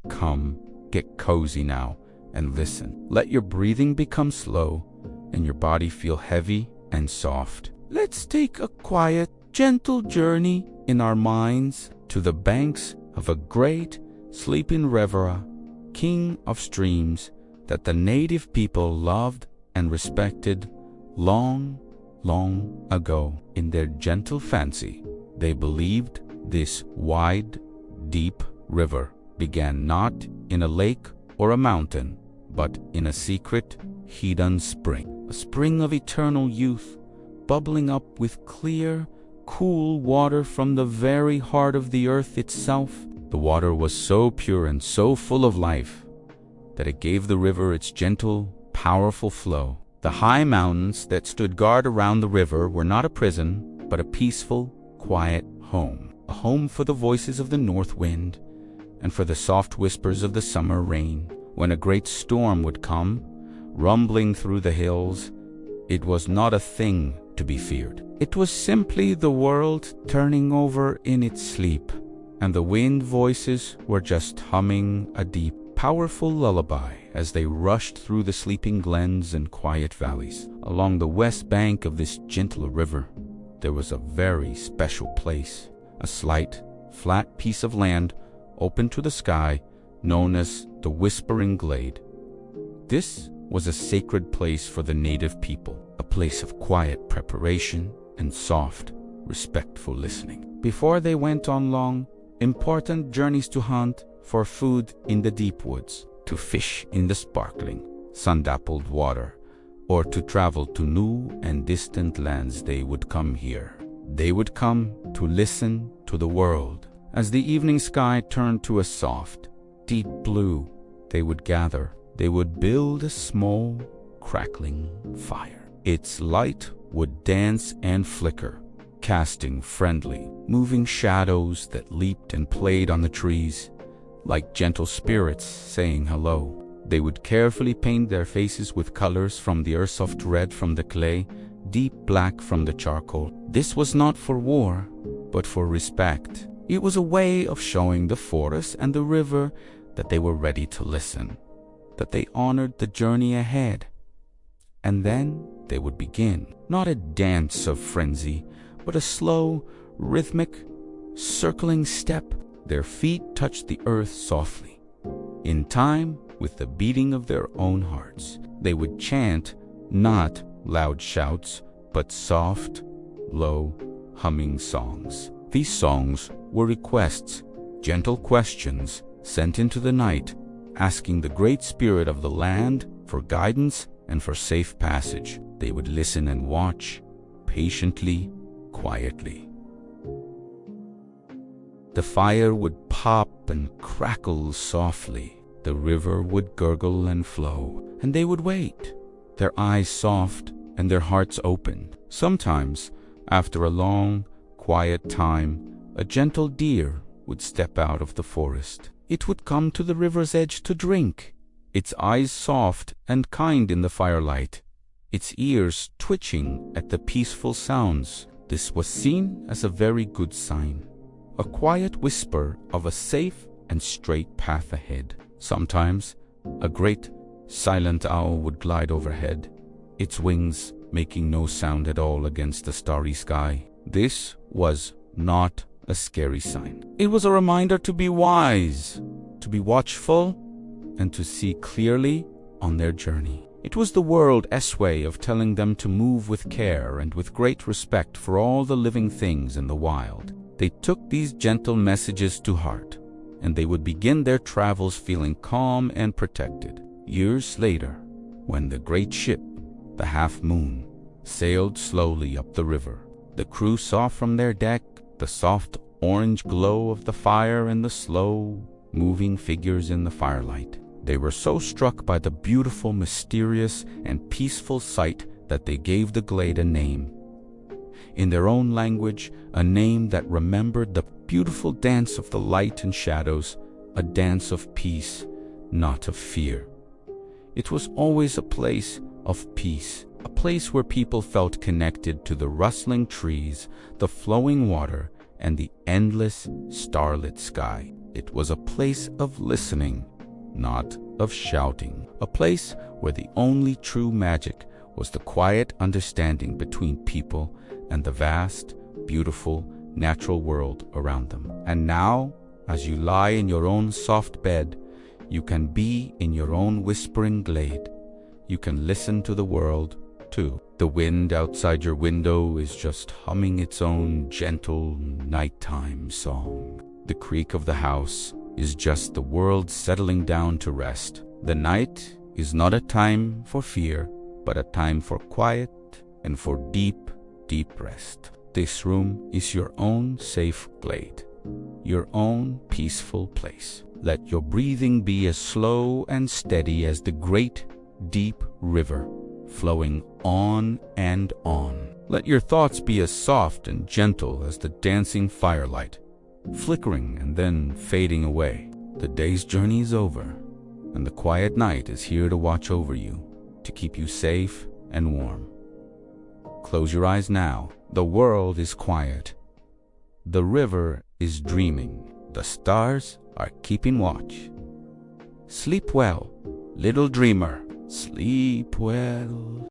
Come, get cozy now and listen. Let your breathing become slow and your body feel heavy and soft. Let's take a quiet, gentle journey in our minds to the banks of a great sleeping river, king of streams, that the native people loved and respected long, long ago. In their gentle fancy, they believed this wide, deep river began not in a lake or a mountain, but in a secret, hidden spring, a spring of eternal youth, bubbling up with clear, cool water from the very heart of the earth itself. The water was so pure and so full of life that it gave the river its gentle, powerful flow. The high mountains that stood guard around the river were not a prison, but a peaceful, quiet home. A home for the voices of the north wind and for the soft whispers of the summer rain. When a great storm would come, rumbling through the hills, it was not a thing to be feared. It was simply the world turning over in its sleep, and the wind voices were just humming a deep, powerful lullaby as they rushed through the sleeping glens and quiet valleys. Along the west bank of this gentle river, there was a very special place, a slight, flat piece of land open to the sky, known as the Whispering Glade. This was a sacred place for the native people, a place of quiet preparation and soft, respectful listening. Before they went on long, important journeys to hunt for food in the deep woods, to fish in the sparkling, sun-dappled water, or to travel to new and distant lands, they would come here. They would come to listen to the world. As the evening sky turned to a soft, deep blue, they would gather. They would build a small, crackling fire. Its light would dance and flicker, casting friendly, moving shadows that leaped and played on the trees, like gentle spirits saying hello. They would carefully paint their faces with colors from the earth-soft red from the clay, deep black from the charcoal. This was not for war, but for respect. It was a way of showing the forest and the river that they were ready to listen, that they honored the journey ahead. And then they would begin, not a dance of frenzy, but a slow, rhythmic, circling step. Their feet touched the earth softly, in time with the beating of their own hearts. They would chant, not loud shouts, but soft, low, humming songs. These songs were requests, gentle questions sent into the night, asking the Great Spirit of the land for guidance and for safe passage. They would listen and watch, patiently, quietly. The fire would pop and crackle softly. The river would gurgle and flow, and they would wait, their eyes soft and their hearts open. Sometimes, after a long, quiet time, a gentle deer would step out of the forest. It would come to the river's edge to drink, its eyes soft and kind in the firelight, its ears twitching at the peaceful sounds. This was seen as a very good sign, a quiet whisper of a safe and straight path ahead. Sometimes, a great, silent owl would glide overhead, its wings making no sound at all against the starry sky. This was not a scary sign. It was a reminder to be wise, to be watchful, and to see clearly on their journey. It was the world's way of telling them to move with care and with great respect for all the living things in the wild. They took these gentle messages to heart, and they would begin their travels feeling calm and protected. Years later, when the great ship, the Half Moon, sailed slowly up the river, the crew saw from their deck the soft orange glow of the fire and the slow, moving figures in the firelight. They were so struck by the beautiful, mysterious, and peaceful sight that they gave the glade a name. In their own language, a name that remembered the beautiful dance of the light and shadows, a dance of peace, not of fear. It was always a place of peace, a place where people felt connected to the rustling trees, the flowing water, and the endless starlit sky. It was a place of listening, not of shouting. A place where the only true magic was the quiet understanding between people and the vast, beautiful, natural world around them. And now, as you lie in your own soft bed, you can be in your own whispering glade. You can listen to the world, too. The wind outside your window is just humming its own gentle nighttime song. The creak of the house is just the world settling down to rest. The night is not a time for fear, but a time for quiet and for deep, deep rest. This room is your own safe glade, your own peaceful place. Let your breathing be as slow and steady as the great, deep river, flowing on and on. Let your thoughts be as soft and gentle as the dancing firelight, flickering and then fading away. The day's journey is over, and the quiet night is here to watch over you, to keep you safe and warm. Close your eyes now. The world is quiet. The river is dreaming. The stars are keeping watch. Sleep well, little dreamer. Sleep well.